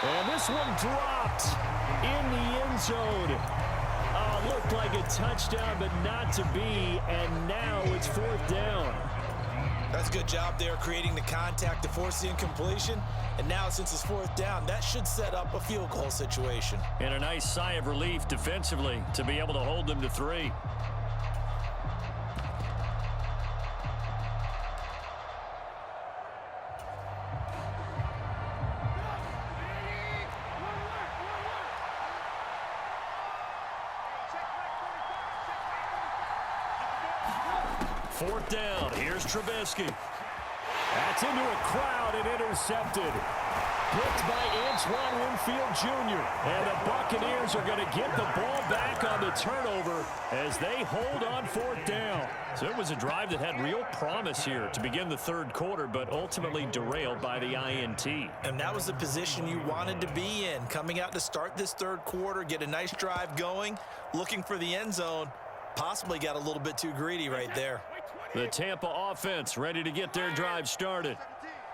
And this one dropped in the end zone. Oh, it looked like a touchdown, but not to be. And now it's fourth down. That's a good job there creating the contact to force the incompletion. And now since it's fourth down, that should set up a field goal situation. And a nice sigh of relief defensively to be able to hold them to 3. Fourth down. Here's Trubisky. That's into a crowd and intercepted. Picked by Antoine Winfield Jr. And the Buccaneers are going to get the ball back on the turnover as they hold on fourth down. So it was a drive that had real promise here to begin the third quarter, but ultimately derailed by the INT. And that was the position you wanted to be in. Coming out to start this third quarter, get a nice drive going, looking for the end zone. Possibly got a little bit too greedy right there. The Tampa offense ready to get their drive started.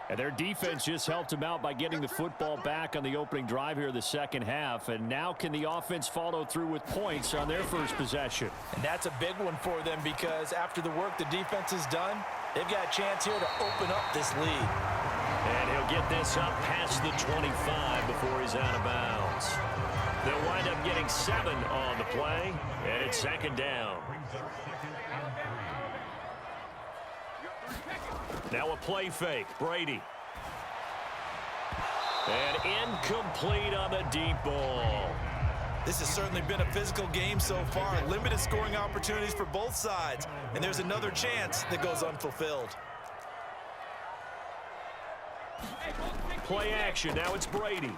And their defense just helped them out by getting the football back on the opening drive here in the second half. And now can the offense follow through with points on their first possession? And that's a big one for them because after the work the defense has done, they've got a chance here to open up this lead. And he'll get this up past the 25 before he's out of bounds. They'll wind up getting 7 on the play, and it's second down. Now a play fake. Brady. And incomplete on the deep ball. This has certainly been a physical game so far. Limited scoring opportunities for both sides. And there's another chance that goes unfulfilled. Play action. Now it's Brady.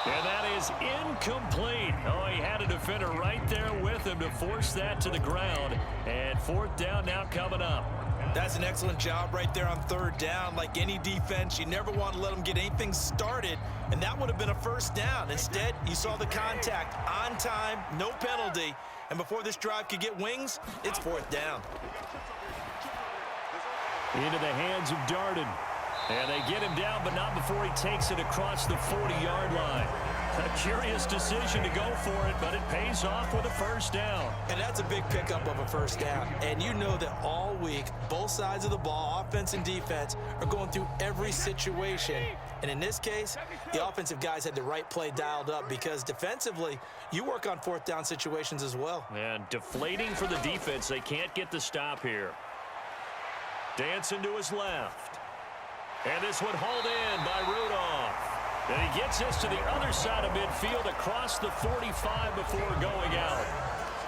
And that is incomplete. Oh, he had a defender right there with him to force that to the ground. And fourth down now coming up. That's an excellent job right there on third down. Like any defense, you never want to let them get anything started, and that would have been a first down. Instead, you saw the contact on time, no penalty, and before this drive could get wings, it's fourth down. Into the hands of Darden. And they get him down, but not before he takes it across the 40-yard line. A curious decision to go for it, but it pays off with a first down. And that's a big pickup of a first down. And you know that all week, both sides of the ball, offense and defense, are going through every situation. And in this case, the offensive guys had the right play dialed up because defensively, you work on fourth down situations as well. And deflating for the defense. They can't get the stop here. Dancing to his left. And this one hauled in by Rudolph. And he gets us to the other side of midfield across the 45 before going out.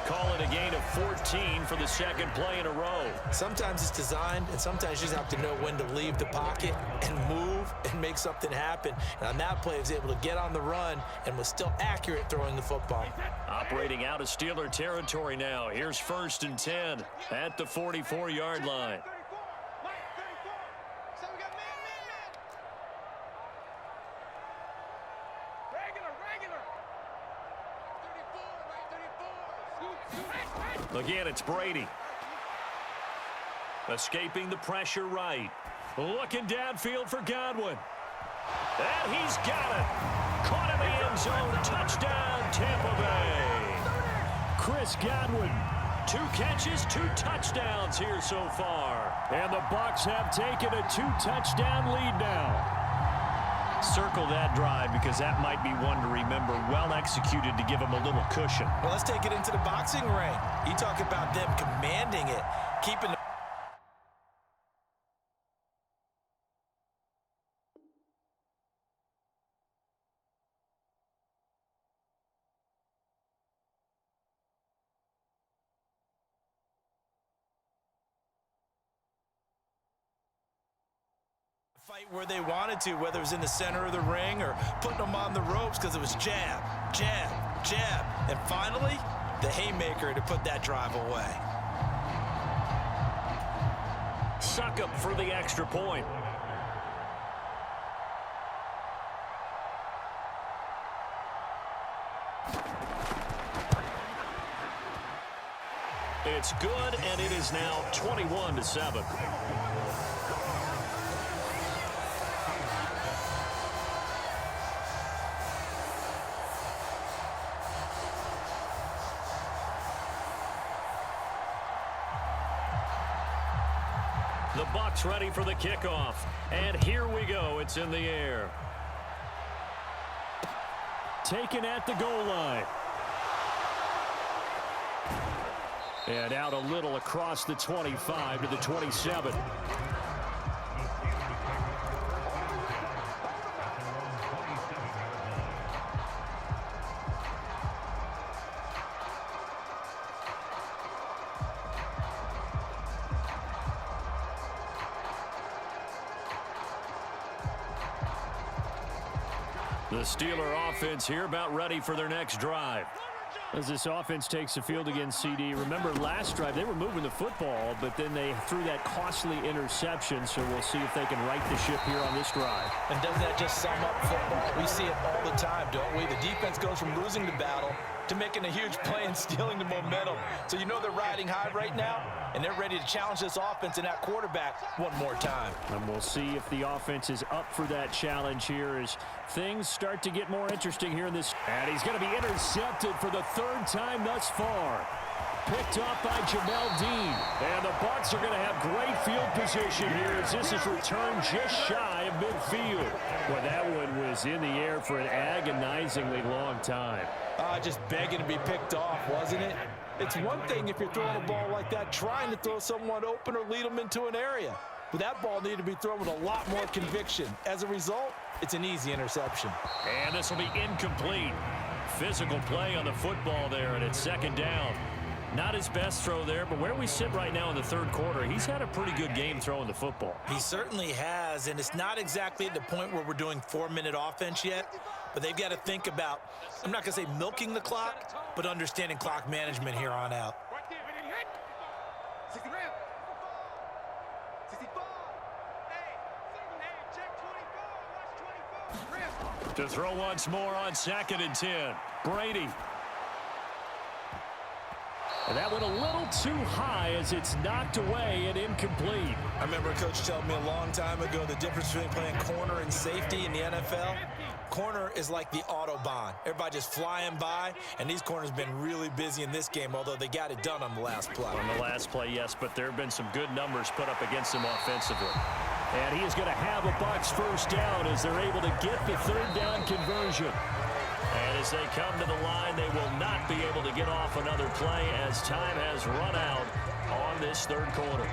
Call it a gain of 14 for the second play in a row. Sometimes it's designed, and sometimes you just have to know when to leave the pocket and move and make something happen. And on that play, he was able to get on the run and was still accurate throwing the football. Operating out of Steeler territory now. Here's first and 10 at the 44-yard line. Again, it's Brady. Escaping the pressure right. Looking downfield for Godwin. And he's got it. Caught in the end zone. Touchdown, Tampa Bay. Chris Godwin. 2 catches, 2 touchdowns here so far. And the Bucs have taken a 2-touchdown lead now. Circle that drive because that might be one to remember. Well executed to give him a little cushion. Well, let's take it into the boxing ring. You talk about them commanding it, keeping the fight where they wanted to, whether it was in the center of the ring or putting them on the ropes, because it was jab, jab, jab, and finally the haymaker to put that drive away. Succop for the extra point. It's good, and it is now 21-7. The Bucs ready for the kickoff. And here we go. It's in the air. Taken at the goal line. And out a little across the 25 to the 27. The Steeler offense here about ready for their next drive. As this offense takes the field against CD, remember last drive they were moving the football, but then they threw that costly interception, so we'll see if they can right the ship here on this drive. And doesn't that just sum up football? We see it all the time, don't we? The defense goes from losing the battle to making a huge play and stealing the momentum. So you know they're riding high right now, and they're ready to challenge this offense and that quarterback one more time. And we'll see if the offense is up for that challenge here as things start to get more interesting here in this. And he's going to be intercepted for the third time thus far. Picked off by Jamel Dean. And the Bucs are going to have great field position here as this is returned just shy of midfield. Well, that one was in the air for an agonizingly long time. Just begging to be picked off, wasn't it? It's one thing if you're throwing a ball like that, trying to throw someone open or lead them into an area. But that ball needed to be thrown with a lot more conviction. As a result, it's an easy interception. And this will be incomplete. Physical play on the football there, and it's second down. Not his best throw there, but where we sit right now in the third quarter, he's had a pretty good game throwing the football. He certainly has, and it's not exactly at the point where we're doing 4-minute offense yet, but they've got to think about, I'm not going to say milking the clock, but understanding clock management here on out. To throw once more on 2nd and 10. Brady. And that went a little too high as it's knocked away and incomplete. I remember a coach telling me a long time ago the difference between playing corner and safety in the NFL. Corner is like the Autobahn. Everybody just flying by, and these corners have been really busy in this game, although they got it done on the last play. On the last play, yes, but there have been some good numbers put up against him offensively. And he is going to have a Bucs first down as they're able to get the third down conversion. And as they come to the line, they will not be able to get off another play as time has run out on this third quarter.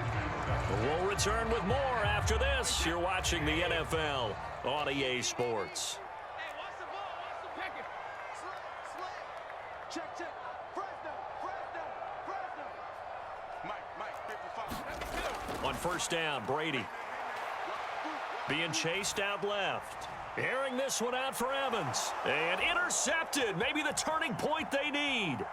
We'll return with more after this. You're watching the NFL on EA Sports. On first down, Brady being chased out left. Airing this one out for Evans. And intercepted. Maybe the turning point they need.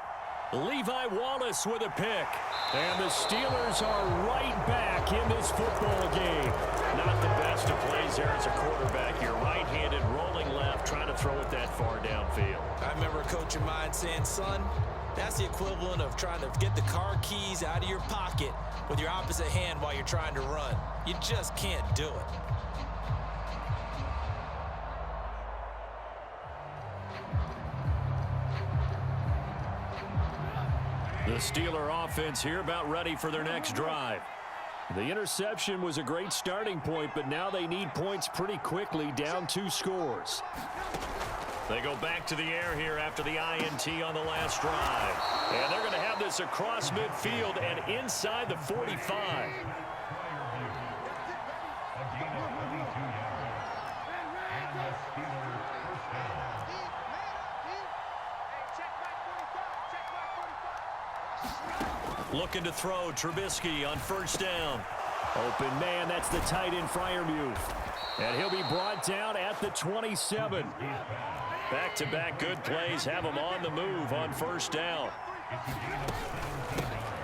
Levi Wallace with a pick. And the Steelers are right back in this football game. Not the best of plays there as a quarterback. You're right-handed, rolling left, trying to throw it that far downfield. I remember a coach of mine saying, son, that's the equivalent of trying to get the car keys out of your pocket with your opposite hand while you're trying to run. You just can't do it. The Steeler offense here about ready for their next drive. The interception was a great starting point, but now they need points pretty quickly, down 2 scores. They go back to the air here after the INT on the last drive. And they're going to have this across midfield and inside the 45. Looking to throw, Trubisky on first down. Open man, that's the tight end Freiermuth. And he'll be brought down at the 27. Back-to-back good plays have him on the move on first down.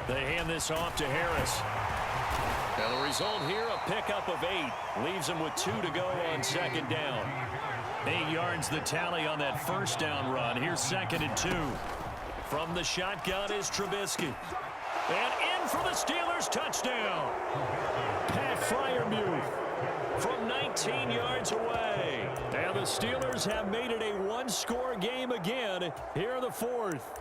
They hand this off to Harris. And the result here, a pickup of 8. Leaves him with 2 to go on second down. 8 yards the tally on that first down run. Here's 2nd and 2. From the shotgun is Trubisky. And in for the Steelers, touchdown. Pat Freiermuth from 19 yards away. And the Steelers have made it a one-score game again here in the fourth.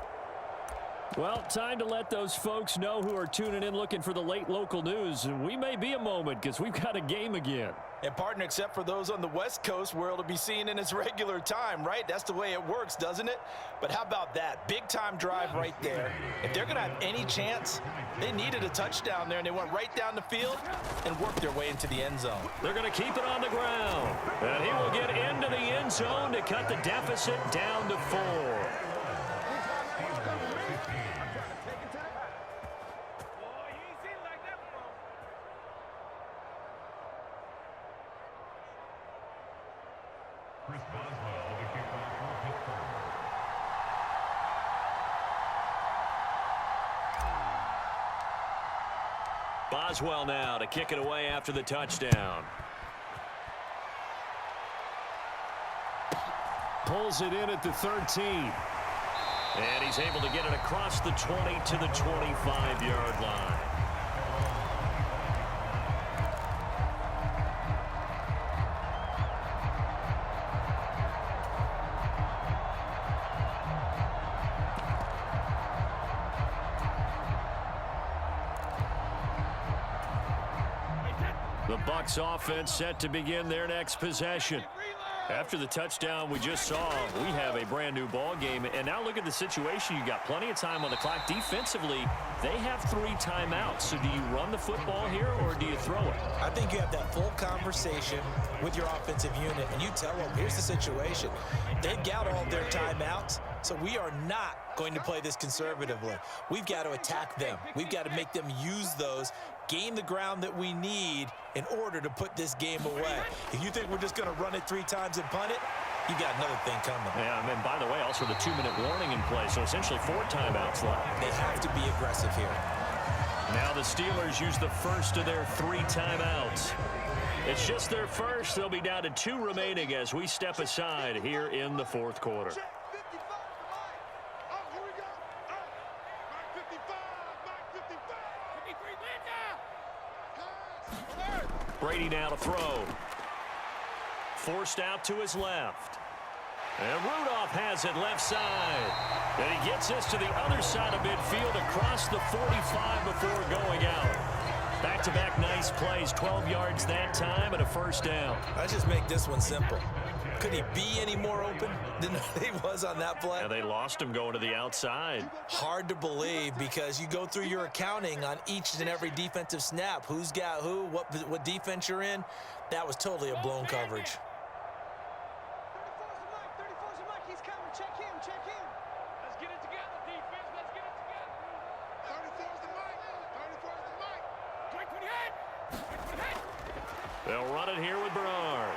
Well, time to let those folks know who are tuning in looking for the late local news. We may be a moment because we've got a game again. And partner, except for those on the West Coast where it'll be seen in its regular time, right? That's the way it works, doesn't it? But how about that? Big time drive right there. If they're going to have any chance, they needed a touchdown there, and they went right down the field and worked their way into the end zone. They're going to keep it on the ground. And he will get into the end zone to cut the deficit down to 4. Boswell now to kick it away after the touchdown. Pulls it in at the 13. And he's able to get it across the 20 to the 25-yard line. The Bucs offense set to begin their next possession. After the touchdown we just saw, we have a brand new ball game. And now look at the situation. You got plenty of time on the clock. Defensively, they have 3 timeouts. So do you run the football here or do you throw it? I think you have that full conversation with your offensive unit, and you tell them, here's the situation. They've got all their timeouts, so we are not going to play this conservatively. We've got to attack them. We've got to make them use those, gain the ground that we need in order to put this game away. If you think we're just going to run it 3 times and punt it, you got another thing coming. Yeah, and by the way, also the 2-minute warning in play, so essentially 4 timeouts left. They have to be aggressive here. Now the Steelers use the first of their 3 timeouts. It's just their first. They'll be down to 2 remaining as we step aside here in the 4th quarter. Brady now to throw. Forced out to his left. And Rudolph has it left side. And he gets this to the other side of midfield across the 45 before going out. Back-to-back nice plays, 12 yards that time and a first down. Let's just make this one simple. Could he be any more open than he was on that play? Yeah, they lost him going to the outside. Hard to believe because you go through your accounting on each and every defensive snap. Who's got who, what defense you're in. That was totally a blown coverage. 34's the mic. He's coming. Check him. Check him. Let's get it together, defense. Let's get it together. 34's the mic. 34's the mic. Quick for the head. Quick for the head. They'll run it here with Bernard.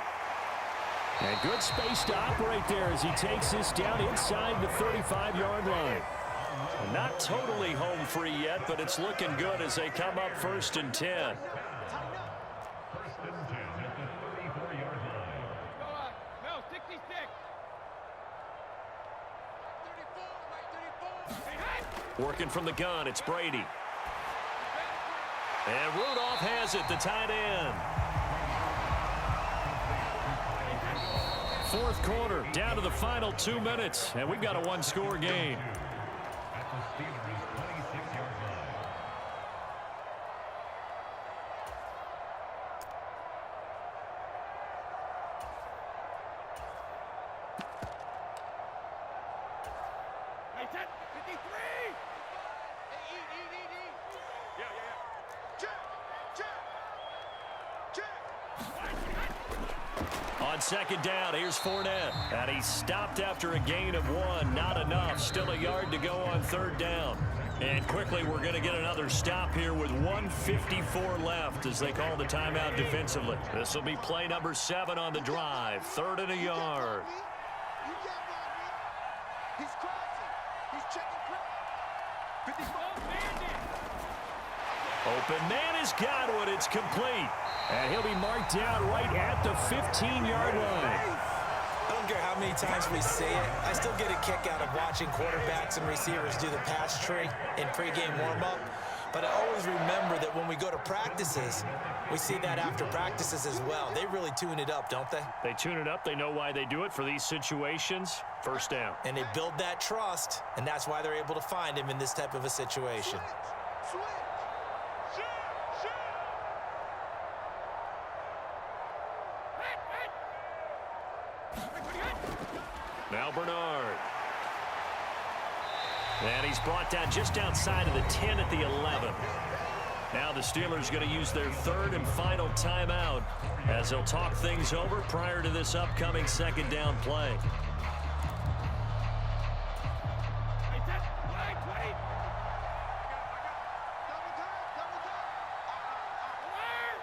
And good space to operate there as he takes this down inside the 35-yard line. Not totally home free yet, but it's looking good as they come up 1st and 10. Working from the gun, it's Brady. And Rudolph has it, the tight end. 4th quarter, down to the final 2 minutes, and we've got a 1-score game. On 2nd down, here's Fournette. And he stopped after a gain of 1. Not enough. Still a yard to go on 3rd down. And quickly, we're going to get another stop here with 1:54 left as they call the timeout defensively. This will be play number 7 on the drive. 3rd and a yard. He's crossing. He's checking. 54. Open man has got one. It's complete. And he'll be marked down right at the 15-yard line. I don't care how many times we say it. I still get a kick out of watching quarterbacks and receivers do the pass tree in pregame warm-up. But I always remember that when we go to practices, we see that after practices as well. They really tune it up, don't they? They tune it up. They know why they do it for these situations. First down. And they build that trust, and that's why they're able to find him in this type of a situation. Now Bernard. And he's brought down just outside of the 10 at the 11. Now the Steelers going to use their third and final timeout as they'll talk things over prior to this upcoming second down play.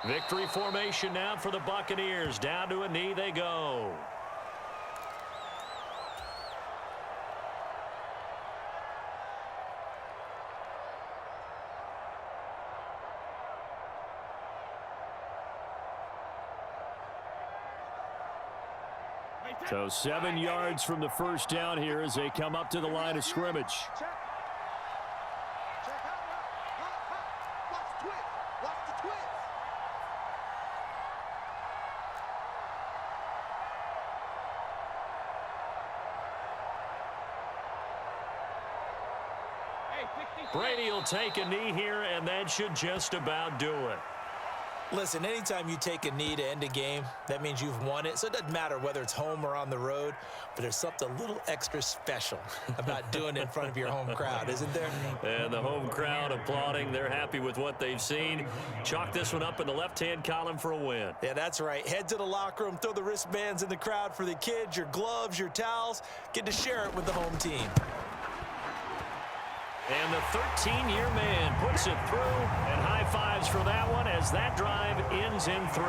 Victory formation now for the Buccaneers. Down to a knee they go. So 7 yards from the first down here as they come up to the line of scrimmage. Check out. Watch the twist. Watch the twist. Brady will take a knee here, and that should just about do it. Listen, anytime you take a knee to end a game, that means you've won it. So it doesn't matter whether it's home or on the road, but there's something a little extra special about doing it in front of your home crowd, isn't there? And the home crowd applauding. They're happy with what they've seen. Chalk this one up in the left-hand column for a win. Yeah, that's right. Head to the locker room, throw the wristbands in the crowd for the kids, your gloves, your towels. Get to share it with the home team. And the 13-year man puts it through, and high fives for that one as that drive ends in 3.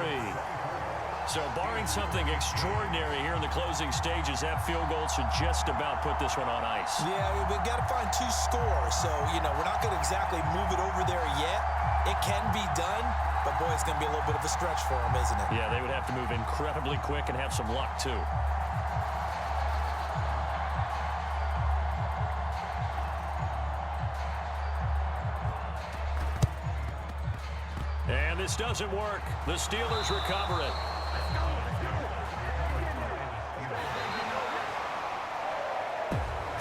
So barring something extraordinary here in the closing stages, that field goal should just about put this one on ice. Yeah, we've got to find 2 scores. So, we're not going to exactly move it over there yet. It can be done, but, boy, it's going to be a little bit of a stretch for them, isn't it? Yeah, they would have to move incredibly quick and have some luck, too. And this doesn't work. The Steelers recover it.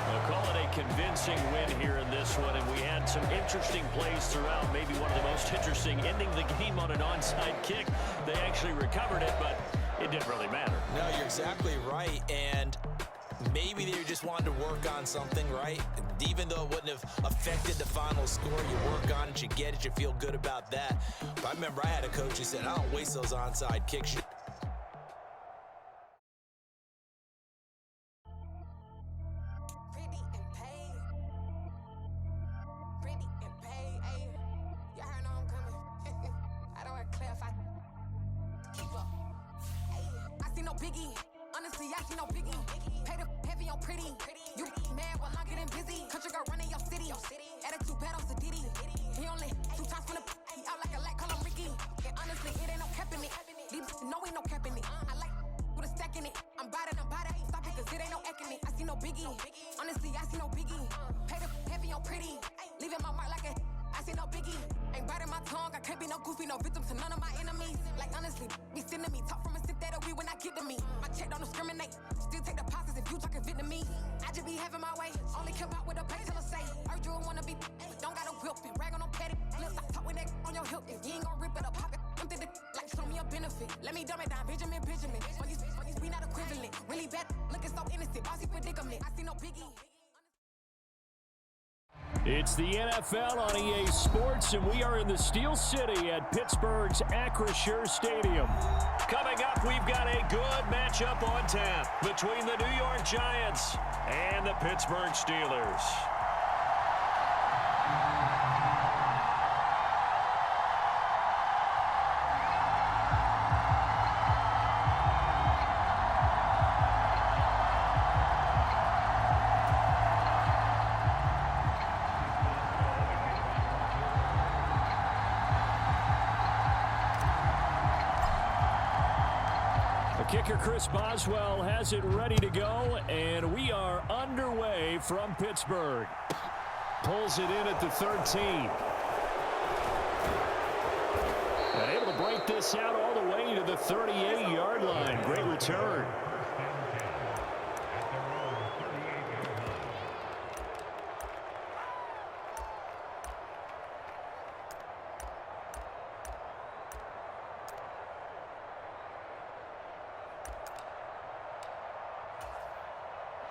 They'll call it a convincing win here in this one, and we had some interesting plays throughout. Maybe one of the most interesting, ending the game on an onside kick. They actually recovered it, but it didn't really matter. No, you're exactly right, and maybe they just wanted to work on something, right? Even though it wouldn't have affected the final score, you work on it, you get it, you feel good about that. But I remember I had a coach who said, I don't waste those onside kicks. It's the NFL on EA Sports, and we are in the Steel City at Pittsburgh's Acrisure Stadium. Coming up, we've got a good matchup on tap between the New York Giants and the Pittsburgh Steelers. Kicker Chris Boswell has it ready to go, and we are underway from Pittsburgh. Pulls it in at the 13. this out all the way to the 38-yard line. Great return.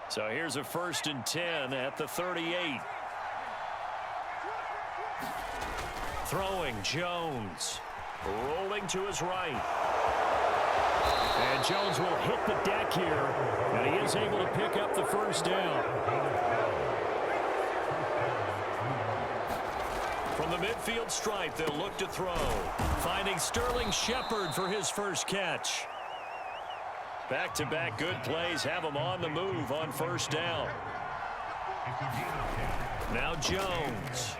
So here's a 1st and 10 at the 38. Throwing Jones. Rolling to his right. And Jones will hit the deck here. And he is able to pick up the 1st down. From the midfield stripe, they'll look to throw. Finding Sterling Shepard for his first catch. Back-to-back good plays have him on the move on 1st down. Now Jones.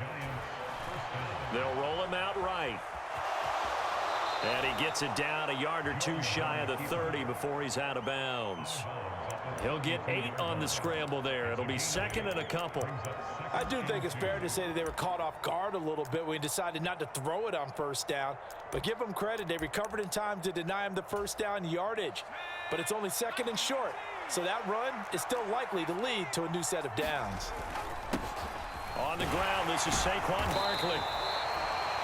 They'll roll him out right. And he gets it down a yard or two shy of the 30 before he's out of bounds. He'll get 8 on the scramble there. It'll be 2nd and a couple. I do think it's fair to say that they were caught off guard a little bit when he decided not to throw it on 1st down. But give them credit. They recovered in time to deny him the 1st down yardage. But it's only 2nd and short. So that run is still likely to lead to a new set of downs. On the ground, this is Saquon Barkley.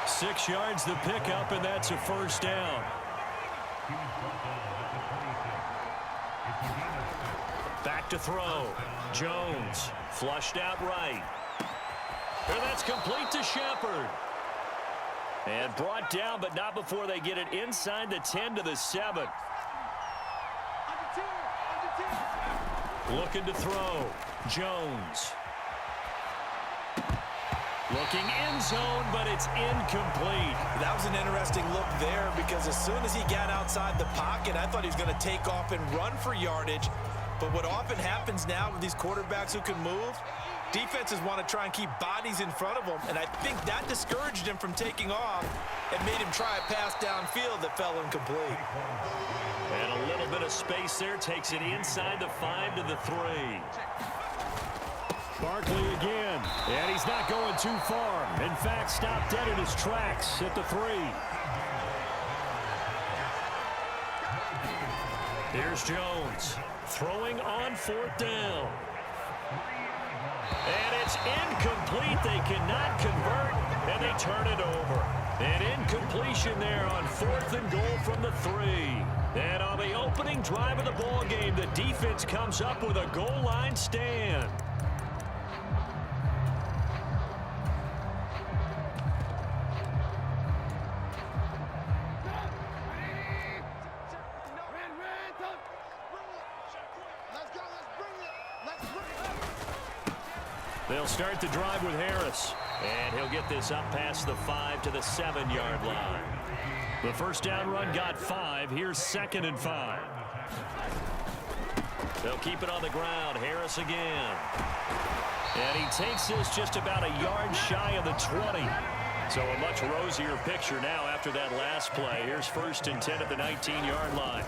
6 yards the pickup, and that's a 1st down. Back to throw. Jones flushed out right. And that's complete to Shepard. And brought down, but not before they get it inside the 10 to the 7. Looking to throw. Jones. Looking end zone, but it's incomplete. That was an interesting look there because as soon as he got outside the pocket, I thought he was going to take off and run for yardage. But what often happens now with these quarterbacks who can move, defenses want to try and keep bodies in front of them, and I think that discouraged him from taking off and made him try a pass downfield that fell incomplete. And a little bit of space there takes it inside the 5 to the 3. Barkley again, and he's not going too far. In fact, stopped dead in his tracks at the 3. Here's Jones, throwing on 4th down. And it's incomplete. They cannot convert, and they turn it over. An incompletion there on 4th and goal from the 3. And on the opening drive of the ball game, the defense comes up with a goal line stand. They'll start the drive with Harris. And he'll get this up past the 5 to the 7-yard line. The 1st down run got 5. Here's 2nd and 5. They'll keep it on the ground. Harris again. And he takes this just about a yard shy of the 20. So a much rosier picture now after that last play. Here's 1st and 10 at the 19-yard line.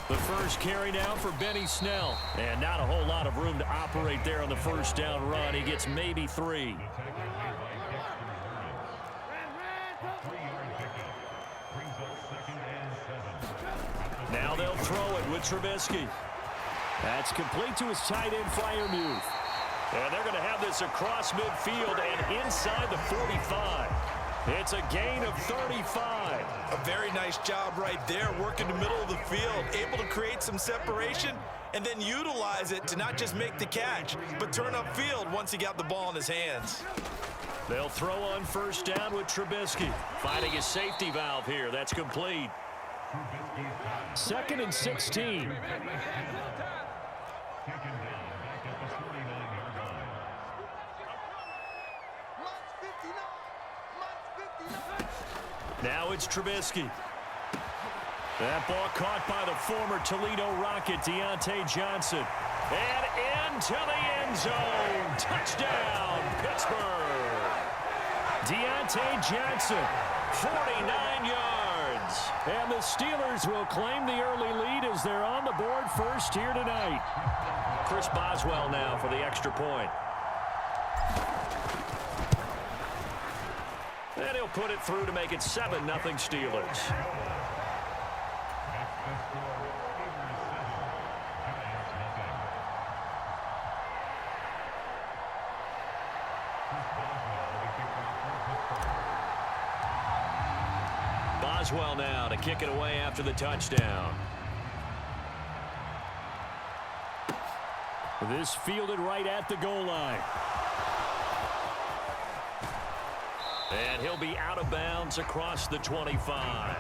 The first carry now for Benny Snell. And not a whole lot of room to operate there on the 1st down run. He gets maybe 3. Now they'll throw it with Trubisky. That's complete to his tight end, Freiermuth. And they're going to have this across midfield and inside the 45. It's a gain of 35. A very nice job right there, working the middle of the field, able to create some separation and then utilize it to not just make the catch, but turn upfield once he got the ball in his hands. They'll throw on 1st down with Trubisky. Finding his safety valve here. That's complete. 2nd and 16. Now it's Trubisky. That ball caught by the former Toledo Rocket, Deontay Johnson. And into the end zone. Touchdown, Pittsburgh. Deontay Johnson, 49 yards. And the Steelers will claim the early lead as they're on the board first here tonight. Chris Boswell now for the extra point. And he'll put it through to make it 7-0 Steelers. Boswell now to kick it away after the touchdown. This fielded right at the goal line. And he'll be out of bounds across the 25.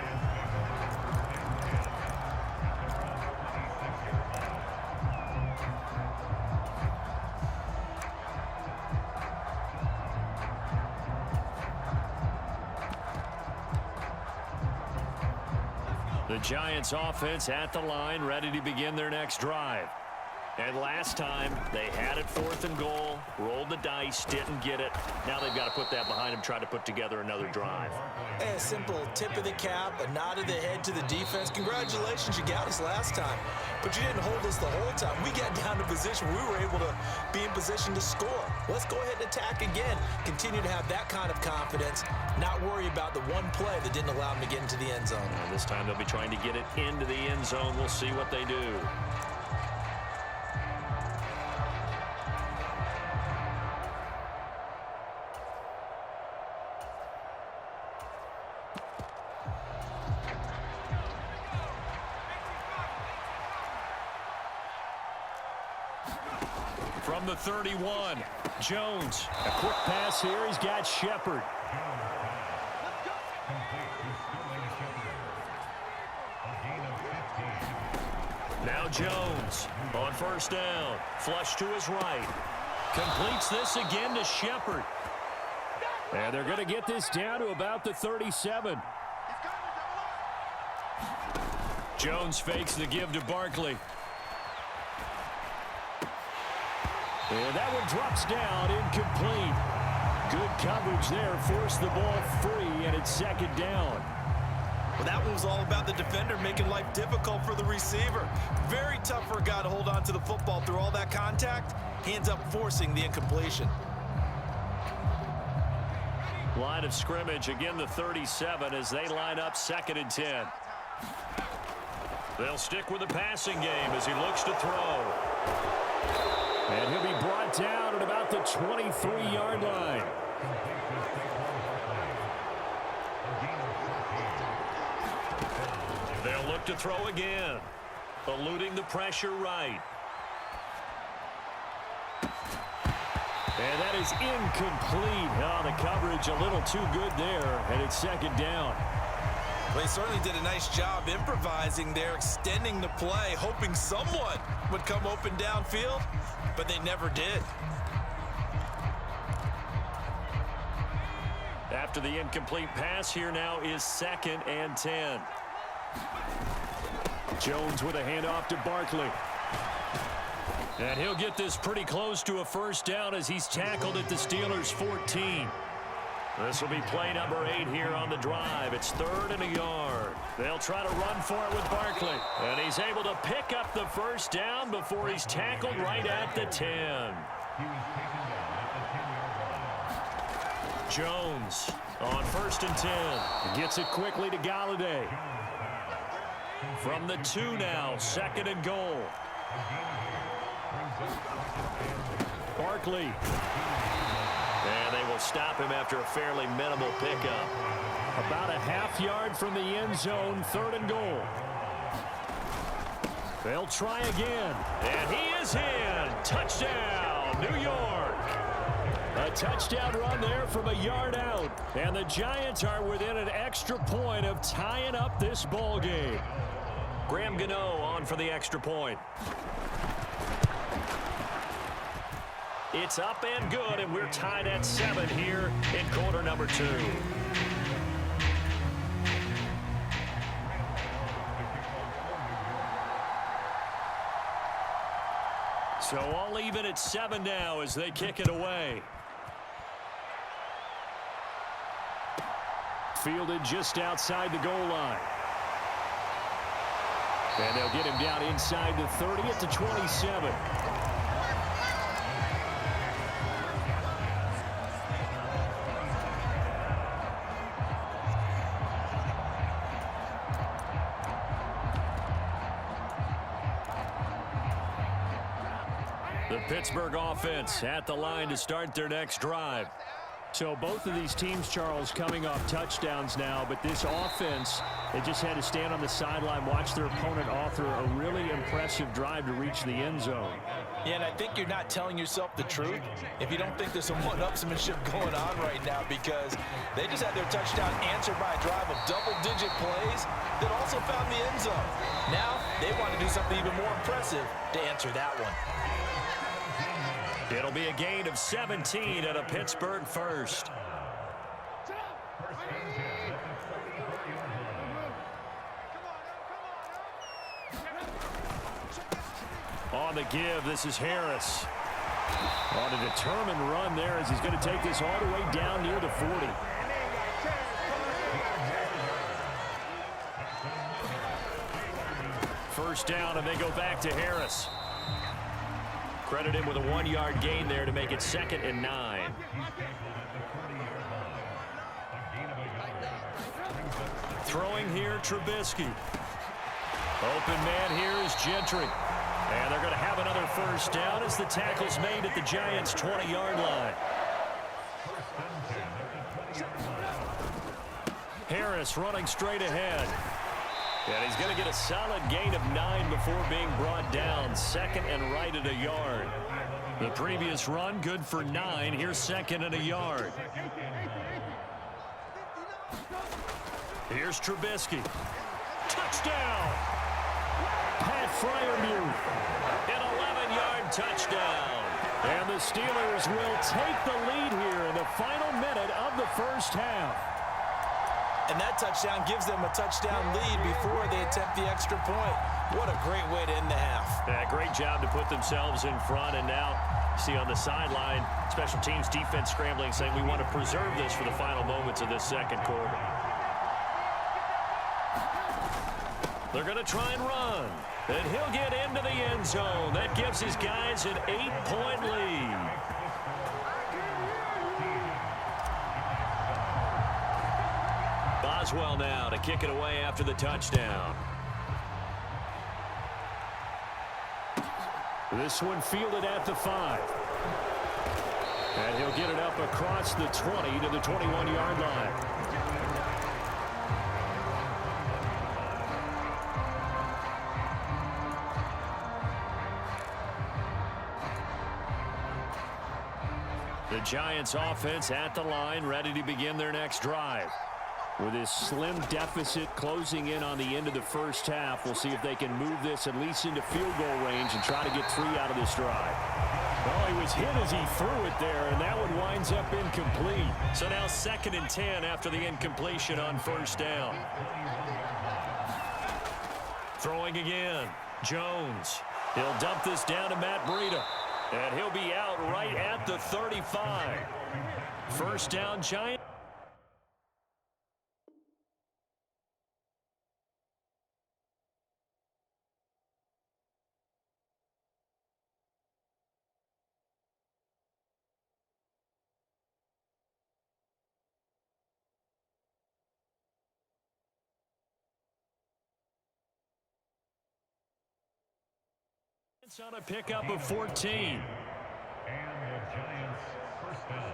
The Giants offense at the line, ready to begin their next drive. And last time, they had it 4th and goal, rolled the dice, didn't get it. Now they've got to put that behind them, try to put together another drive. A simple tip of the cap, a nod of the head to the defense. Congratulations, you got us last time. But you didn't hold us the whole time. We got down to position where we were able to be in position to score. Let's go ahead and attack again. Continue to have that kind of confidence, not worry about the one play that didn't allow them to get into the end zone. And this time they'll be trying to get it into the end zone. We'll see what they do. From the 31, Jones. A quick pass here. He's got Shepard. Now Jones on first down. Flush to his right. Completes this again to Shepard. And they're going to get this down to about the 37. Jones fakes the give to Barkley. And that one drops down, incomplete. Good coverage there, forced the ball free, and it's 2nd down. Well, that one was all about the defender making life difficult for the receiver. Very tough for a guy to hold on to the football through all that contact. He ends up forcing the incompletion. Line of scrimmage, again the 37 as they line up 2nd and 10. They'll stick with the passing game as he looks to throw. And he'll be brought down at about the 23-yard line. They'll look to throw again. Eluding the pressure right. And that is incomplete. Oh, the coverage a little too good there, and it's 2nd down. Well, he certainly did a nice job improvising there, extending the play, hoping someone would come open downfield, but they never did. After the incomplete pass, here now is 2nd and 10. Jones with a handoff to Barkley. And he'll get this pretty close to a first down as he's tackled at the Steelers' 14. This will be play number 8 here on the drive. It's 3rd and a yard. They'll try to run for it with Barkley. And he's able to pick up the first down before he's tackled right at the 10. Jones on 1st and 10. Gets it quickly to Galladay. From the 2 now, 2nd and goal. Barkley. And they will stop him after a fairly minimal pickup. About a half-yard from the end zone, 3rd and goal. They'll try again. And he is in. Touchdown, New York. A touchdown run there from a yard out. And the Giants are within an extra point of tying up this ball game. Graham Gano on for the extra point. It's up and good, and we're tied at 7 here in quarter number 2. So all even at 7 now as they kick it away. Fielded just outside the goal line. And they'll get him down inside the 30 at the 27. The Pittsburgh offense at the line to start their next drive. So both of these teams, Charles, coming off touchdowns now, but this offense, they just had to stand on the sideline, watch their opponent author a really impressive drive to reach the end zone. Yeah, and I think you're not telling yourself the truth if you don't think there's some one-upsmanship going on right now, because they just had their touchdown answered by a drive of double-digit plays that also found the end zone. Now they want to do something even more impressive to answer that one. It'll be a gain of 17 at a Pittsburgh first. On the give, this is Harris. On a determined run there as he's going to take this all the way down near the 40. First down, and they go back to Harris. Credit him with a 1-yard gain there to make it 2nd and 9. Throwing here, Trubisky. Open man here is Gentry. And they're going to have another first down as the tackle's made at the Giants' 20-yard line. Harris running straight ahead. And he's going to get a solid gain of 9 before being brought down. 2nd and right at a yard. The previous run good for 9. Here's 2nd and a yard. Here's Trubisky. Touchdown! Pat Freiermuth. An 11-yard touchdown. And the Steelers will take the lead here in the final minute of the first half. And that touchdown gives them a touchdown lead before they attempt the extra point. What a great way to end the half. Yeah, great job to put themselves in front. And now, see on the sideline, special teams defense scrambling, saying we want to preserve this for the final moments of this second quarter. They're going to try and run. And he'll get into the end zone. That gives his guys an 8-point lead. Boswell now to kick it away after the touchdown. This one fielded at the 5. And he'll get it up across the 20 to the 21-yard line. The Giants offense at the line, ready to begin their next drive. With this slim deficit closing in on the end of the first half, we'll see if they can move this at least into field goal range and try to get 3 out of this drive. Well, he was hit as he threw it there, and that one winds up incomplete. So now 2nd and 10 after the incompletion on first down. Throwing again, Jones. He'll dump this down to Matt Breida, and he'll be out right at the 35. First down, Giants. On a pickup of 14. And the Giants first down.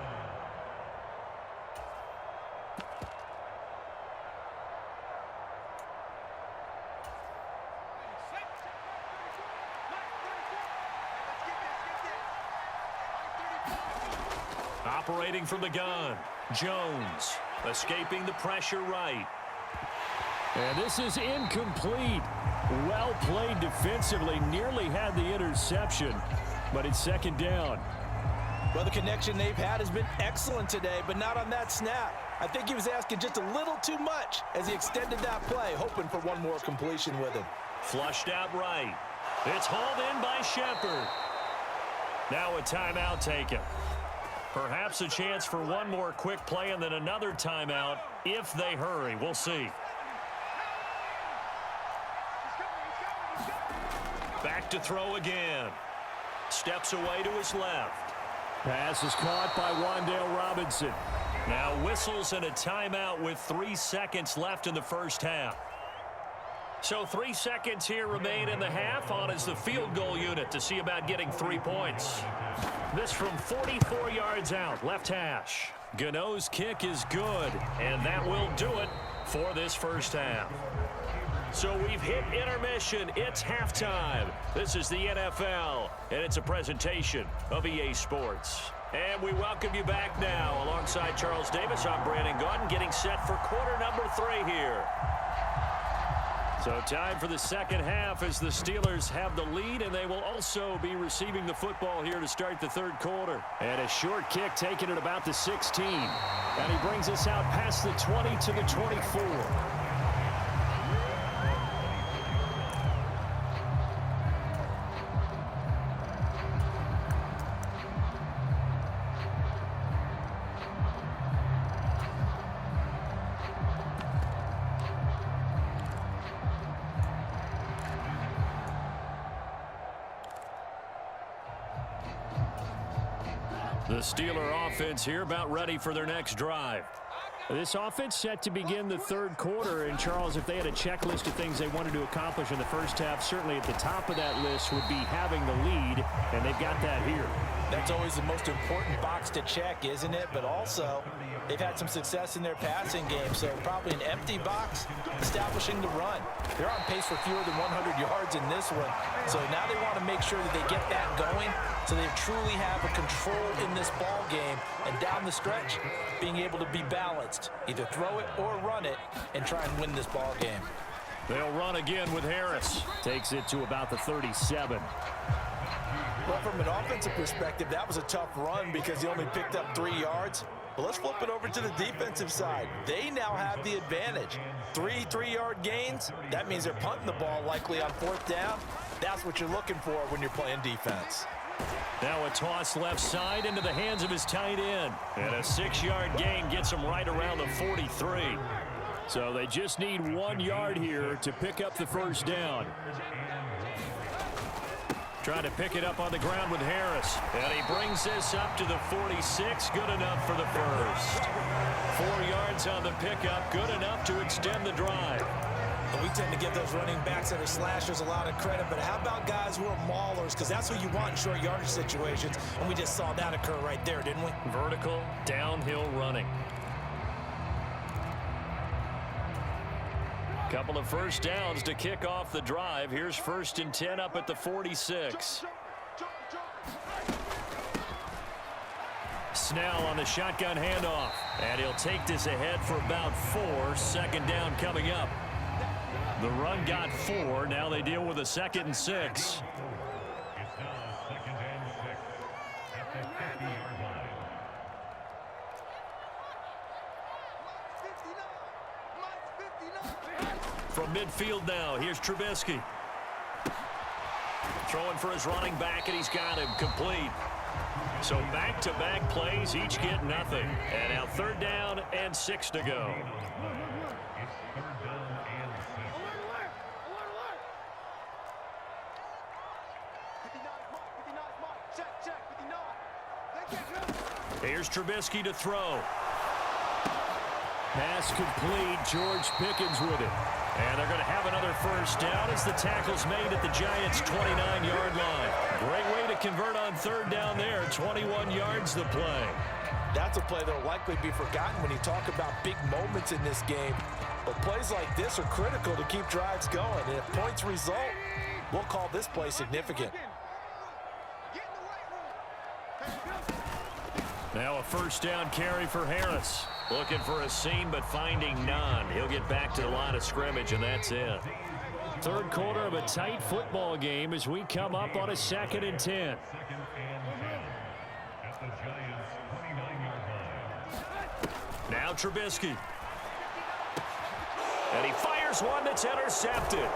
Operating from the gun, Jones escaping the pressure right. And this is incomplete. Well played defensively. Nearly had the interception, but it's 2nd down. Well, the connection they've had has been excellent today, but not on that snap. I think he was asking just a little too much as he extended that play, hoping for one more completion with him. Flushed out right. It's hauled in by Shepard. Now a timeout taken. Perhaps a chance for one more quick play and then another timeout if they hurry. We'll see. Back to throw again. Steps away to his left. Pass is caught by Wan'Dale Robinson. Now whistles and a timeout with 3 seconds left in the first half. So 3 seconds here remain in the half. On is the field goal unit to see about getting 3 points. This from 44 yards out, left hash. Gano's kick is good, and that will do it for this first half. So we've hit intermission. It's halftime. This is the NFL, and it's a presentation of EA Sports. And we welcome you back now. Alongside Charles Davis, I'm Brandon Gaudin, getting set for quarter number 3 here. So time for the second half as the Steelers have the lead, and they will also be receiving the football here to start the third quarter. And a short kick taken at about the 16. And he brings us out past the 20 to the 24. The Steeler offense here about ready for their next drive. This offense set to begin the third quarter. And, Charles, if they had a checklist of things they wanted to accomplish in the first half, certainly at the top of that list would be having the lead, and they've got that here. That's always the most important box to check, isn't it? But also, they've had some success in their passing game, so probably an empty box establishing the run. They're on pace for fewer than 100 yards in this one, so now they want to make sure that they get that going so they truly have a control in this ball game, and down the stretch, being able to be balanced. Either throw it or run it and try and win this ball game. They'll run again with Harris. Takes it to about the 37. Well, from an offensive perspective, that was a tough run because he only picked up 3 yards. But let's flip it over to the defensive side. They now have the advantage. 3 3-yard gains, that means they're punting the ball likely on 4th down. That's what you're looking for when you're playing defense. Now a toss left side into the hands of his tight end. And a 6-yard gain gets him right around the 43. So they just need 1 yard here to pick up the first down. Trying to pick it up on the ground with Harris. And he brings this up to the 46. Good enough for the first. 4 yards on the pickup. Good enough to extend the drive. And we tend to give those running backs that are slashers a lot of credit, but how about guys who are maulers? Because that's what you want in short yardage situations, and we just saw that occur right there, didn't we? Vertical, downhill running. Couple of first downs to kick off the drive. Here's 1st and 10 up at the 46. Snell on the shotgun handoff. And he'll take this ahead for about 4. 2nd down coming up. The run got 4. Now they deal with a 2nd and 6. It's now 2nd and 6 at the 50-yard line. From midfield now, here's Trubisky. Throwing for his running back, and he's got him complete. So back-to-back plays, each get nothing. And now 3rd down and 6 to go. It's 3rd down and 6. Here's Trubisky to throw. Pass complete. George Pickens with it. And they're going to have another first down as the tackle's made at the Giants' 29-yard line. Great way to convert on 3rd down there. 21 yards the play. That's a play that will likely be forgotten when you talk about big moments in this game. But plays like this are critical to keep drives going. And if points result, we'll call this play significant. Now a first down carry for Harris. Looking for a seam, but finding none. He'll get back to the line of scrimmage, and that's it. Third quarter of a tight football game as we come up on a 2nd and 10. 2nd and 10 at the Giants' 29-yard line. Now Trubisky. And he fires one that's intercepted.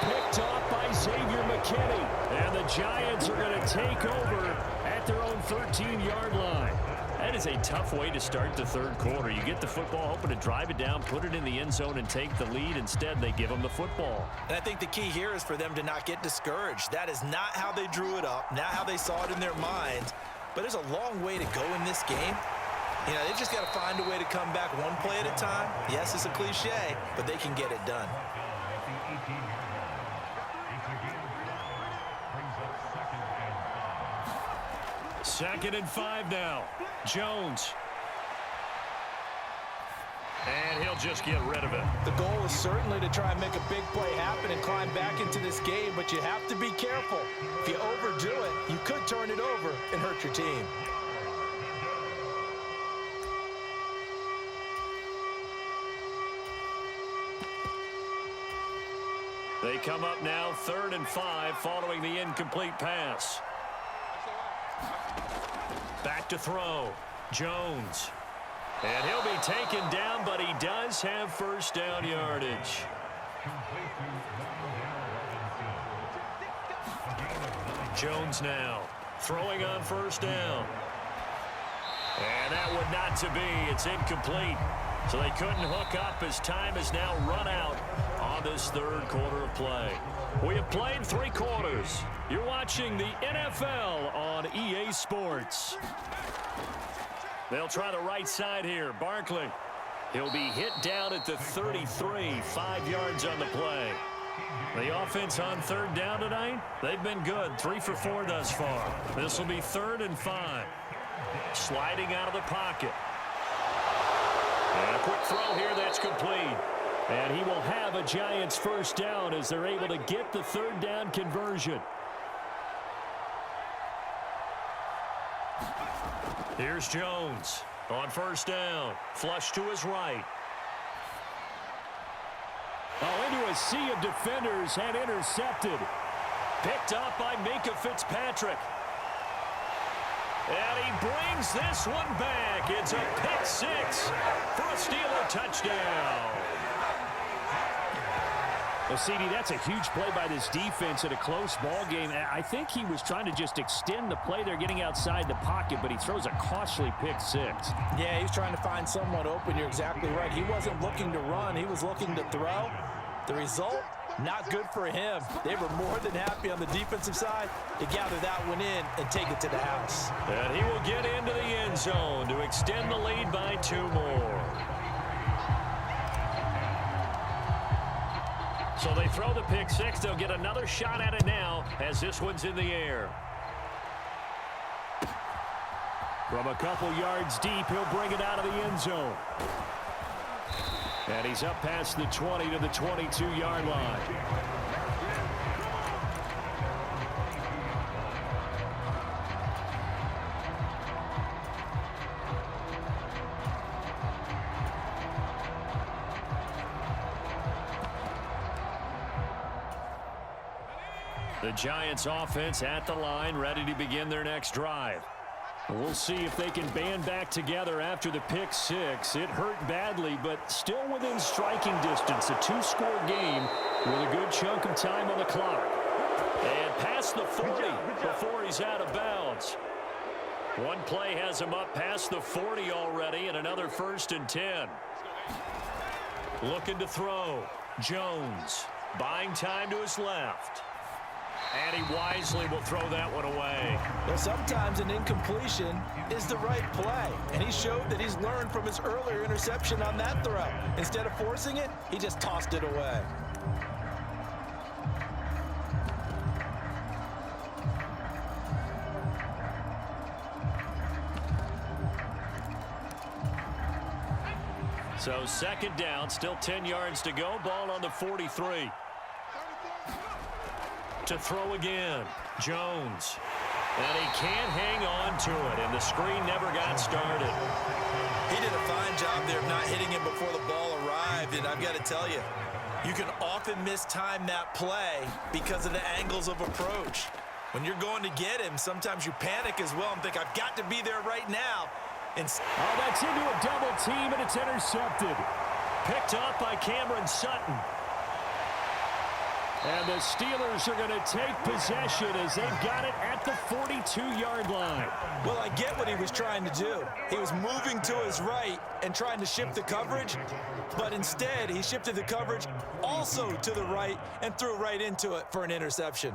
Picked off by Xavier McKinney. And the Giants are going to take over at their own 13-yard line. That is a tough way to start the third quarter. You get the football, hoping to drive it down, put it in the end zone, and take the lead. Instead, they give them the football. And I think the key here is for them to not get discouraged. That is not how they drew it up, not how they saw it in their minds. But there's a long way to go in this game. You know, they just got to find a way to come back one play at a time. Yes, it's a cliche, but they can get it done. At the 2nd and 5 now. Jones. And he'll just get rid of it. The goal is certainly to try and make a big play happen and climb back into this game, but you have to be careful. If you overdo it, you could turn it over and hurt your team. They come up now 3rd and 5 following the incomplete pass. Back to throw. Jones. And he'll be taken down, but he does have first down yardage. Jones now throwing on first down. And that would not to be. It's incomplete. So they couldn't hook up as time has now run out on this 3rd quarter of play. We have played 3 quarters. You're watching the NFL on EA Sports. They'll try the right side here. Barkley. He'll be hit down at the 33, 5 yards on the play. The offense on 3rd down tonight, they've been good. 3 for 4 thus far. This will be 3rd and 5. Sliding out of the pocket. And a quick throw here that's complete. And he will have a Giants first down as they're able to get the 3rd down conversion. Here's Jones on first down. Flush to his right. Oh, into a sea of defenders and intercepted. Picked up by Minka Fitzpatrick. And he brings this one back. It's a pick 6 for a Steeler touchdown. Well, CD, that's a huge play by this defense in a close ball game. I think he was trying to just extend the play. They're getting outside the pocket, but he throws a costly pick 6. Yeah, he's trying to find someone open. You're exactly right. He wasn't looking to run. He was looking to throw. The result, not good for him. They were more than happy on the defensive side to gather that one in and take it to the house. And he will get into the end zone to extend the lead by 2 more. So they throw the pick 6. They'll get another shot at it now as this one's in the air. From a couple yards deep, he'll bring it out of the end zone. And he's up past the 20 to the 22-yard line. The Giants offense at the line, ready to begin their next drive. We'll see if they can band back together after the pick 6. It hurt badly, but still within striking distance. A 2-score game with a good chunk of time on the clock. And past the 40 before he's out of bounds. One play has him up past the 40 already, and another 1st and 10. Looking to throw. Jones buying time to his left. And he wisely will throw that one away. Well, sometimes an incompletion is the right play. And he showed that he's learned from his earlier interception on that throw. Instead of forcing it, he just tossed it away. So 2nd down, still 10 yards to go. Ball on the 43. To throw again, Jones. And he can't hang on to it, and the screen never got started. He did a fine job there of not hitting him before the ball arrived, and I've got to tell you, you can often mistime that play because of the angles of approach. When you're going to get him, sometimes you panic as well and think, I've got to be there right now. And oh, that's into a double team, and it's intercepted. Picked up by Cameron Sutton. And the Steelers are going to take possession as they've got it at the 42-yard line. Well, I get what he was trying to do. He was moving to his right and trying to shift the coverage, but instead he shifted the coverage also to the right and threw right into it for an interception.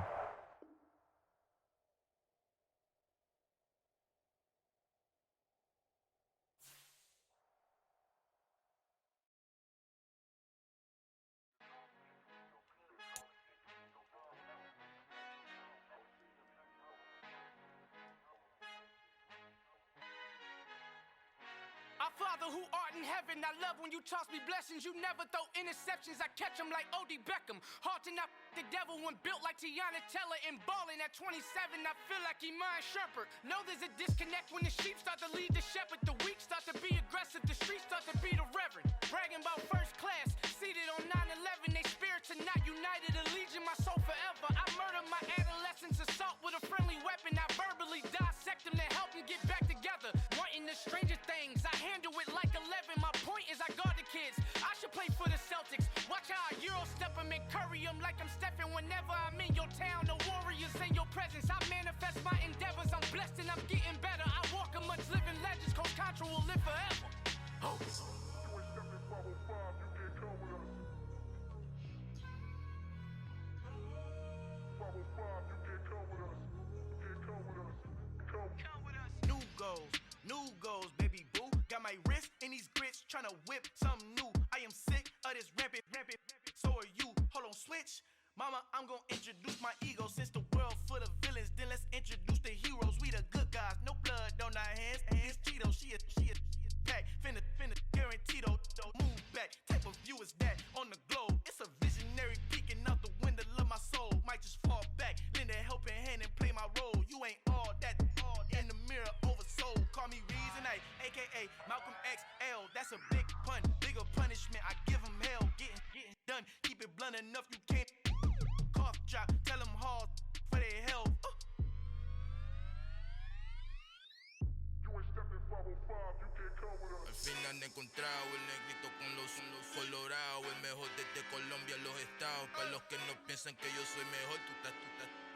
who art in heaven. I love when you toss me blessings. You never throw interceptions. I catch them like O.D. Beckham. Hard to not the devil when built like Tiana Teller and balling at 27. I feel like Iman Shumpert. Know there's a disconnect when the sheep start to lead the shepherd. The weak start to be aggressive. The streets start to be the reverend. Bragging about first class. Seated on 9/11. They spirits are not united. A legion, my soul forever. I murder my adolescence. Assault with a friendly weapon. I verbally dissect them to help them get back together. Wanting the stranger things. I handle it like 11. My point is I guard the kids. I should play for the Celtics. Watch how I Euro step them and curry them like I'm Stephen. Whenever I'm in your town, the Warriors in your presence. I manifest my endeavors. I'm blessed and I'm getting better. I walk amongst living legends. Coach Contra will live forever. Oh. New goals, baby boo. Got my wrist in these grits, tryna whip something new. I am sick of this rampant. So are you. Hold on, switch. Mama, I'm gonna introduce my ego. Since the world full of villains, then let's introduce the heroes. We the good guys, no blood on our hands. Hands Cheeto, she a pack. Finna, guaranteed though. Move back, type of view is that on the globe. It's a visionary peeking out the window of my soul. Might just fall back, lend a helping hand and play my role. You ain't all that in the mirror oversold. Call me Reason A, aka Malcolm XL. That's a big pun, bigger punishment. I give him hell, getting done. Keep it blunt enough, you can't cough drop. Tell them hard for their health. Al fin han encontrado el negrito con los colorados, el mejor desde Colombia a los estados. Para los que no piensan que yo soy mejor,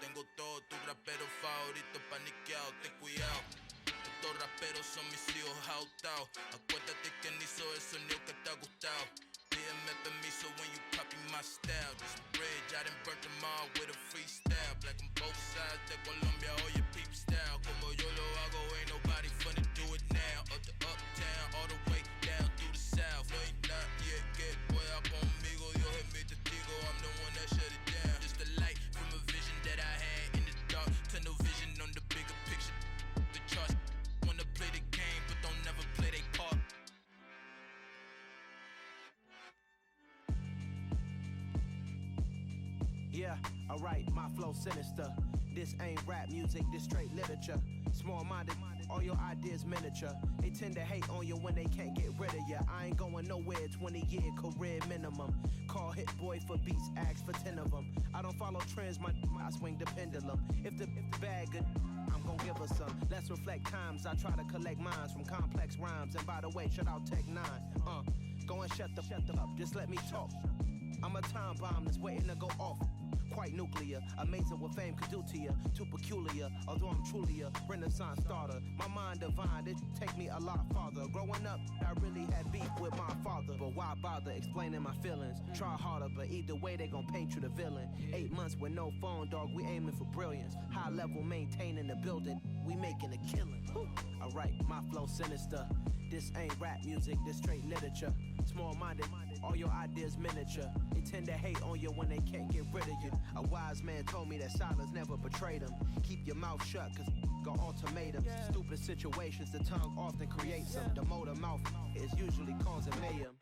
tengo todo, tus raperos favoritos paniqueados, ten cuidado. Estos raperos son mis hijos adoptados. Acuérdate quién hizo el sonido que te ha gustado. Pídeme permiso when you copy my style. This bridge, I done burnt them all with a freestyle. Black on both sides de Colombia, oye peep style. Como yo lo hago, ain't nobody finna do it now. Up to uptown, all the way down through the south. No ain't not yet, que pueda conmigo. Dios es mi testigo, I'm the one that shut it down. Just a light from a vision that I had in the dark. Tunnel vision on the bigger picture. The charts wanna play the game, but don't never play their part. Yeah, alright, my flow sinister. This ain't rap music, this straight literature. Small-minded, all your ideas miniature. They tend to hate on you when they can't get rid of you. I ain't going nowhere, 20-year career minimum. Call Hit Boy for beats, ask for 10 of them. I don't follow trends, I swing the pendulum. If the bag good, I'm gon' give her some. Let's reflect times, I try to collect minds from complex rhymes. And by the way, shout out Tech 9. Go and shut the up, just let me talk. I'm a time bomb that's waiting to go off. Quite nuclear, amazing what fame could do to you. Too peculiar, although I'm truly a renaissance starter. My mind divine, it take me a lot farther. Growing up, I really had beef with my father. But why bother explaining my feelings? Try harder, but either way they gon' paint you the villain. 8 months with no phone, dog, we aiming for brilliance. High level maintaining the building, we making a killing. Alright, my flow sinister. This ain't rap music, this straight literature. Small-minded, all your ideas miniature. They tend to hate on you when they can't get rid of you. A wise man told me that silence never betrayed him. Keep your mouth shut, cause got ultimatums. Stupid situations, the tongue often creates them. The motor mouth is usually causing mayhem.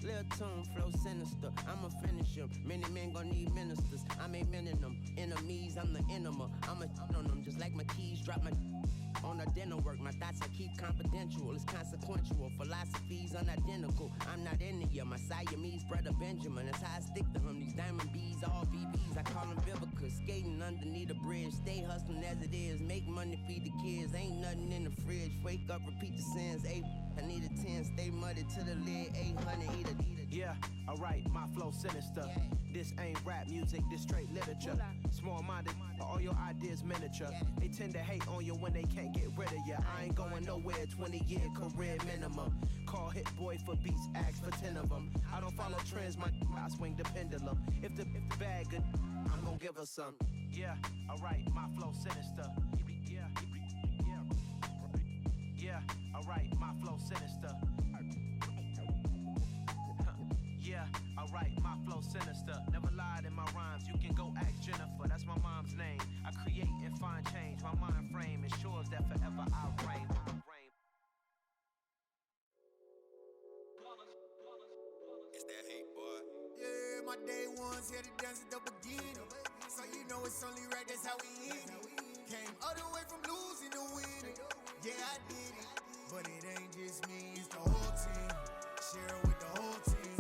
Lil' tune, flow sinister, I'ma finish him. Many men gon' need ministers, I'm a men in them. Enemies, I'm the enema, I'ma on them. Just like my keys, drop my on a dinner work. My thoughts I keep confidential, it's consequential. Philosophies unidentical, I'm not into you. My Siamese brother Benjamin, that's how I stick to him. These diamond bees, all BBs, I call them Vivica. Skating underneath the bridge, stay hustling as it is. Make money, feed the kids, ain't nothing in the fridge. Wake up, repeat the sins, I need a 10, stay muddy to the lid, 800, eat a. Yeah, alright, my flow sinister. This ain't rap music, this straight literature. Small-minded, all your ideas miniature. They tend to hate on you when they can't get rid of you. I ain't going nowhere, 20-year career minimum. Call Hit Boy for beats, ask for 10 of them. I don't follow trends, I swing the pendulum. If the bag good, I'm gon' give her some. Yeah, alright, my flow sinister. Yeah, alright, my flow sinister. Yeah, alright, my flow sinister. Never lied in my rhymes, you can go ask Jennifer. That's my mom's name. I create and find change. My mind frame ensures that forever I reign. ones here to dance at the beginning. So you know it's only right, that's how we end it. Came all the way from losing to winning. Yeah, I did it. But it ain't just me, it's the whole team. Share it with the whole team.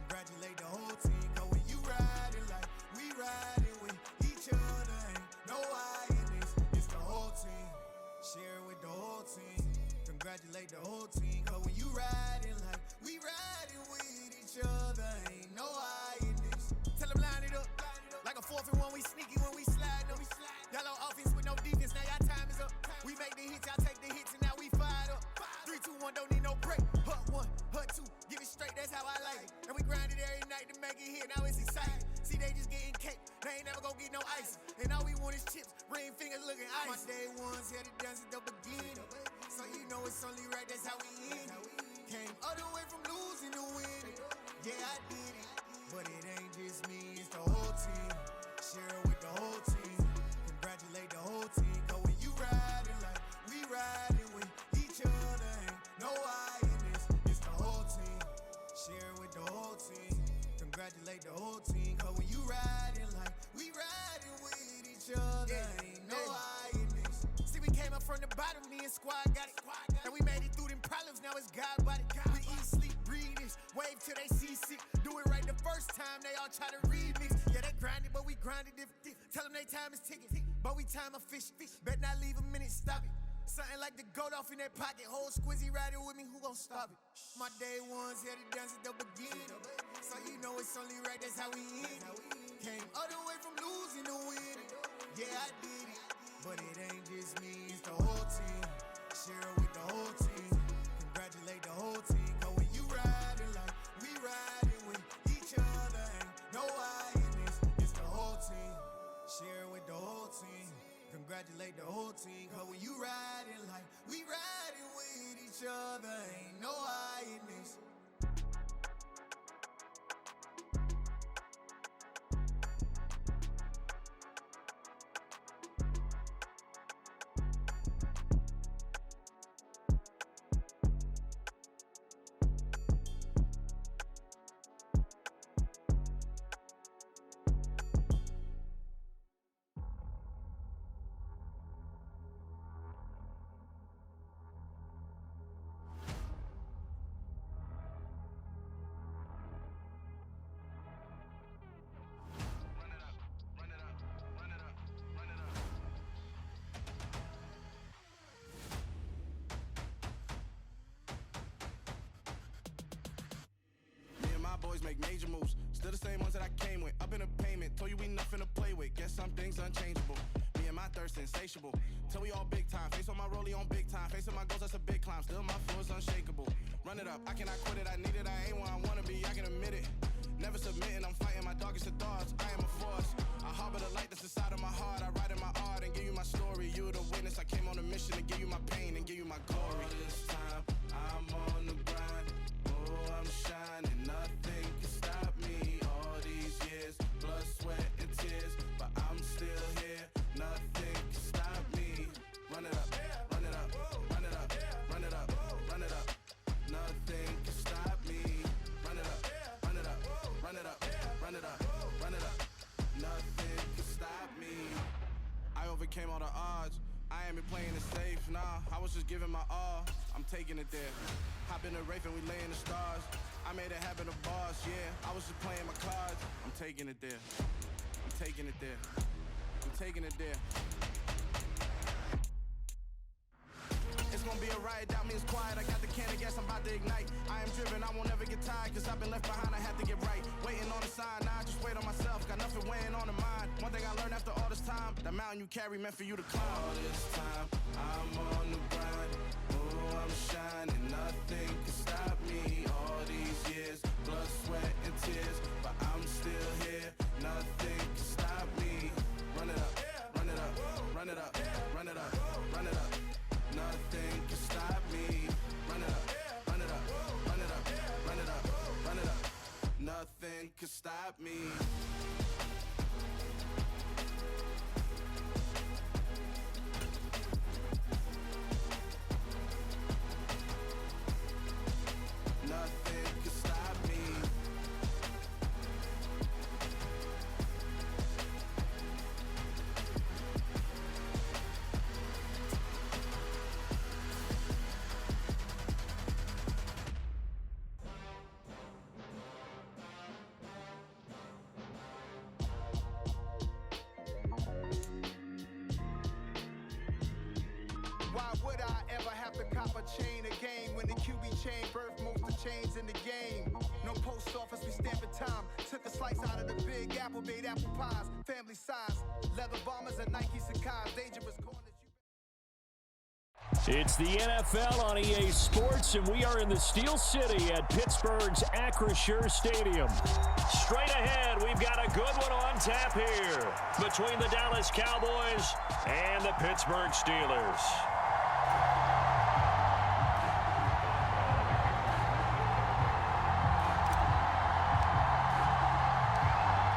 Congratulate the whole team. Cause when you riding like we riding with each other, ain't no I in this. It's the whole team. Share it with the whole team. Congratulate the whole team. Cause when you riding like we riding with each other, ain't no I in this. Tell them line it up. Like a 4th and 1, we sneaky when we slide them. Y'all on offense with no defense, now y'all time is up. We make the hits, y'all take the hits, and now we fired up. 3, 2, 1, don't need no break. Hut 1, hut 2, give it straight, that's how I like it. And we grind it every night to make it here, now it's exciting. See, they just getting cake, they ain't never gonna get no ice. And all we want is chips, ring fingers looking ice. My day ones here to dance at the beginning. So you know it's only right, that's how we end it. Came all the way from losing to winning. Yeah, I did it. But it ain't just me, it's the whole team. Share it with the whole team. Congratulate the whole team. Cause when you riding like we riding with each other, ain't no I in this. It's the whole team. Share it with the whole team. Congratulate the whole team. Cause when you riding like we riding with each other, ain't no I in this. See, we came up from the bottom, me and squad got it. And we made it through them problems, now it's God body. We eat, sleep, breathe this. Wave till they see sick. Do it right the first time, they all try to remix. Yeah, they grinded, but we grinded different. Tell them they time is ticking, but we time a fish. Bet not leave a minute, stop it. Something like the goat off in that pocket. Whole squizzy riding with me, who gon' stop it? My day ones here to dance at the beginning. So you know it's only right, that's how we end it. Came all the way from losing to winning. Yeah, I did it. But it ain't just me, it's the whole team. Share it with the whole team. Congratulate the whole team. Cause when you riding like we riding with each other, ain't no I in this. It's the whole team. Share it with the whole team. Congratulate the whole team. Cause when you riding like we riding with each other, ain't no I in this. Boys make major moves, still the same ones that I came with. Up in a payment, told you we nothing to play with. Guess some things unchangeable. Me and my thirst insatiable. Till we all big time. Face on my rollie on big time. Facing my goals, that's a big climb. Still my flow is unshakable. Run it up, I cannot quit it. I need it, I ain't where I wanna be. I can admit it. Never submitting, I'm fighting my darkest of thoughts. I am a force. I harbor the light that's inside of my heart. I write in my art and give you my story. You the witness. I came on a mission to give you my pain and give you my glory. All this time, I'm on the grind. Oh, I'm shining. Nothing can stop me. All these years, blood, sweat, and tears. But I'm still here. Nothing can stop me. Run it up, run it up, run it up, run it up, run it up. Nothing can stop me. Run it up, run it up, run it up, run it up, run it up. Nothing can stop me. I overcame all the odds. I ain't been playing it safe, nah. I was just giving my all. I'm taking it there. Hop in the Wraith and we lay in the stars. I made it happen, the boss, yeah. I was just playing my cards. I'm taking it there. I'm taking it there. I'm taking it there. It's gonna be a riot, doubt me, it's quiet. I got the can of gas, I'm about to ignite. I am driven, I won't ever get tired. Cause I've been left behind, I had to get right. Waiting on the sign, now I just wait on myself. Got nothing weighing on the mind. One thing I learned after all this time, the mountain you carry meant for you to climb. All this time, I'm on the grind. Oh, I'm shining, nothing can stop me. All these years, blood, sweat, and tears. But I'm still here, nothing can stop me. Run it up, run it up, run it up, run it up, run it up. Nothing can stop me. Run it up, run it up, run it up, run it up, run it up. Nothing can stop me. Nothing can stop me. copper chain a game. When the QB chain birth most of chains in the game. No post office, we stamping time. Took a slice out of the big apple, made apple pies. Family size, leather bombers and Nike Sacai's. Dangerous corners. It's the NFL on EA Sports, and we are in the Steel City at Pittsburgh's Acrisure Stadium. Straight ahead, we've got a good one on tap here between the Dallas Cowboys and the Pittsburgh Steelers.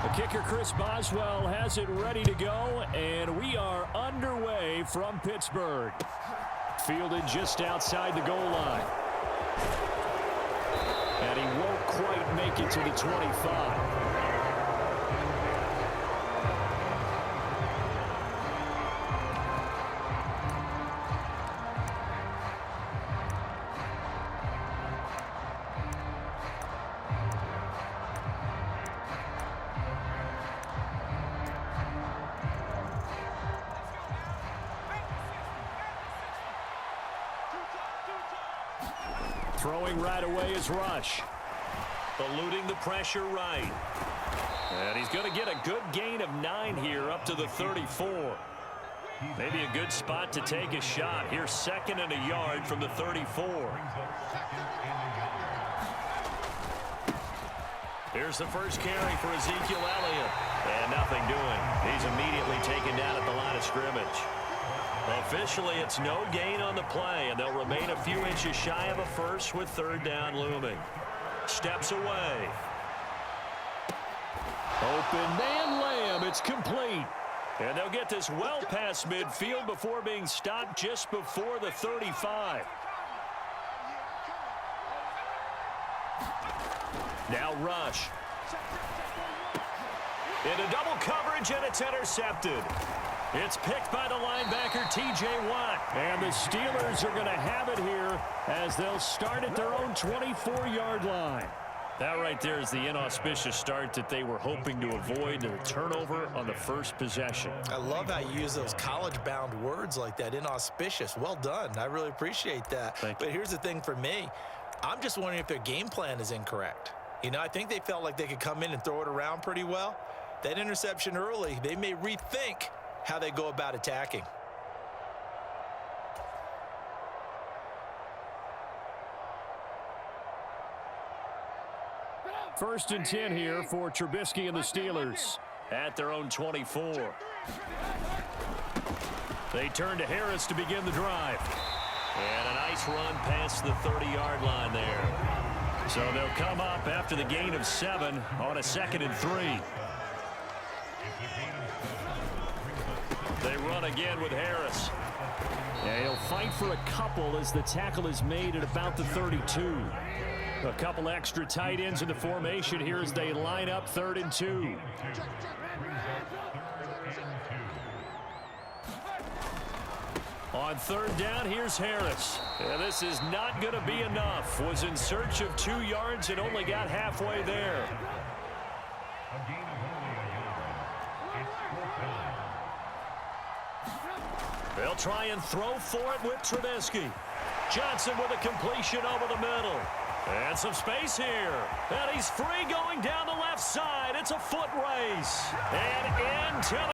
The kicker, Chris Boswell, has it ready to go, and we are underway from Pittsburgh. Fielded just outside the goal line. And he won't quite make it to the 25. Throwing right away is Rush. Eluding the pressure right. And he's going to get a good gain of 9 here up to the 34. Maybe a good spot to take a shot. Here's 2nd and a yard from the 34. Here's the first carry for Ezekiel Elliott. And nothing doing. He's immediately taken down at the line of scrimmage. Officially, it's no gain on the play, and they'll remain a few inches shy of a first with 3rd down looming. Steps away. Open man Lamb. It's complete. And they'll get this well past midfield before being stopped just before the 35. Now Rush. Into double coverage, and it's intercepted. It's picked by the linebacker, T.J. Watt. And the Steelers are going to have it here as they'll start at their own 24-yard line. That right there is the inauspicious start that they were hoping to avoid, a turnover on the first possession. I love how you use those college-bound words like that, inauspicious. Well done. I really appreciate that. But here's the thing for me. I'm just wondering if their game plan is incorrect. You know, I think they felt like they could come in and throw it around pretty well. That interception early, they may rethink how they go about attacking. First and 10 here for Trubisky and the Steelers at their own 24. They turn to Harris to begin the drive. And a nice run past the 30-yard line there. So they'll come up after the gain of 7 on a 2nd and 3. They run again with Harris. Yeah, he'll fight for a couple as the tackle is made at about the 32. A couple extra tight ends in the formation here as they line up 3rd and 2. On 3rd down, here's Harris. Yeah, this is not going to be enough. Was in search of 2 yards and only got halfway there. They'll try and throw for it with Trubisky. Johnson with a completion over the middle. And some space here. And he's free going down the left side. It's a foot race. And into